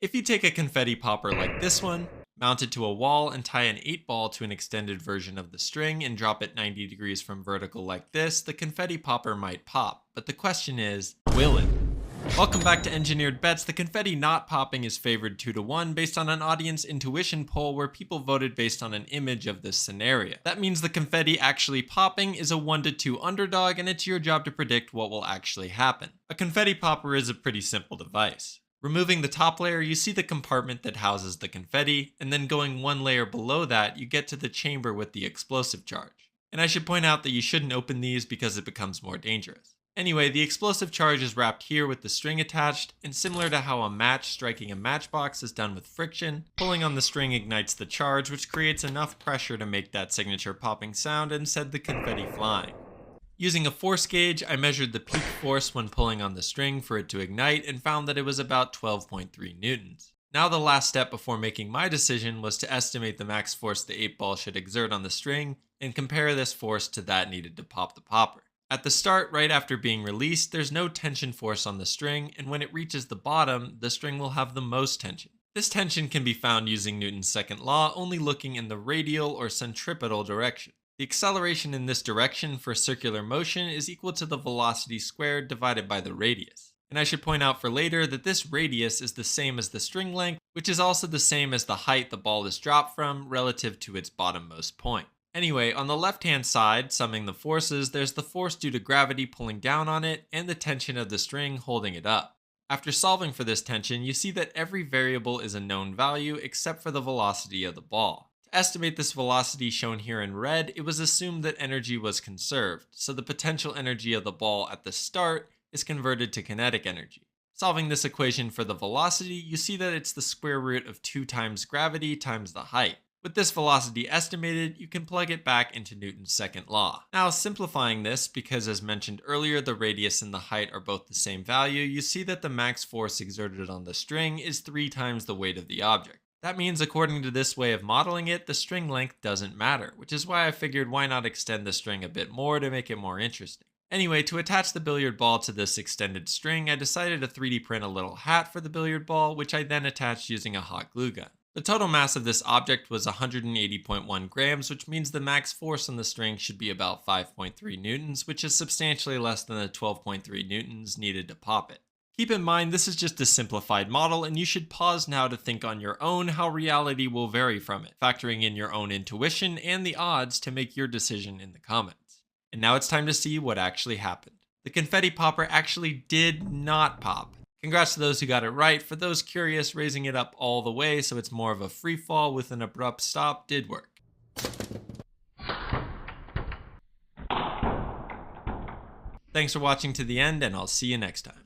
If you take a confetti popper like this one, mount it to a wall and tie an 8 ball to an extended version of the string and drop it 90 degrees from vertical like this, the confetti popper might pop. But the question is, will it? Welcome back to Engineered Bets. The confetti not popping is favored 2-1 based on an audience intuition poll where people voted based on an image of this scenario. That means the confetti actually popping is a 1-2 underdog, and it's your job to predict what will actually happen. A confetti popper is a pretty simple device. Removing the top layer, you see the compartment that houses the confetti, and then going one layer below that, you get to the chamber with the explosive charge. And I should point out that you shouldn't open these because it becomes more dangerous. Anyway, the explosive charge is wrapped here with the string attached, and similar to how a match striking a matchbox is done with friction, pulling on the string ignites the charge, which creates enough pressure to make that signature popping sound and send the confetti flying. Using a force gauge, I measured the peak force when pulling on the string for it to ignite and found that it was about 12.3 newtons. Now the last step before making my decision was to estimate the max force the 8 ball should exert on the string and compare this force to that needed to pop the popper. At the start, right after being released, there's no tension force on the string, and when it reaches the bottom, the string will have the most tension. This tension can be found using Newton's second law, only looking in the radial or centripetal direction. The acceleration in this direction for circular motion is equal to the velocity squared divided by the radius. And I should point out for later that this radius is the same as the string length, which is also the same as the height the ball is dropped from relative to its bottommost point. Anyway, on the left-hand side, summing the forces, there's the force due to gravity pulling down on it and the tension of the string holding it up. After solving for this tension, you see that every variable is a known value except for the velocity of the ball. To estimate this velocity shown here in red, it was assumed that energy was conserved, so the potential energy of the ball at the start is converted to kinetic energy. Solving this equation for the velocity, you see that it's the square root of 2 times gravity times the height. With this velocity estimated, you can plug it back into Newton's second law. Now, simplifying this, because as mentioned earlier, the radius and the height are both the same value, you see that the max force exerted on the string is 3 times the weight of the object. That means, according to this way of modeling it, the string length doesn't matter, which is why I figured why not extend the string a bit more to make it more interesting. Anyway, to attach the billiard ball to this extended string, I decided to 3D print a little hat for the billiard ball, which I then attached using a hot glue gun. The total mass of this object was 180.1 grams, which means the max force on the string should be about 5.3 newtons, which is substantially less than the 12.3 newtons needed to pop it. Keep in mind, this is just a simplified model, and you should pause now to think on your own how reality will vary from it, factoring in your own intuition and the odds to make your decision in the comments. And now it's time to see what actually happened. The confetti popper actually did not pop. Congrats to those who got it right. For those curious, raising it up all the way so it's more of a free fall with an abrupt stop did work. Thanks for watching to the end, and I'll see you next time.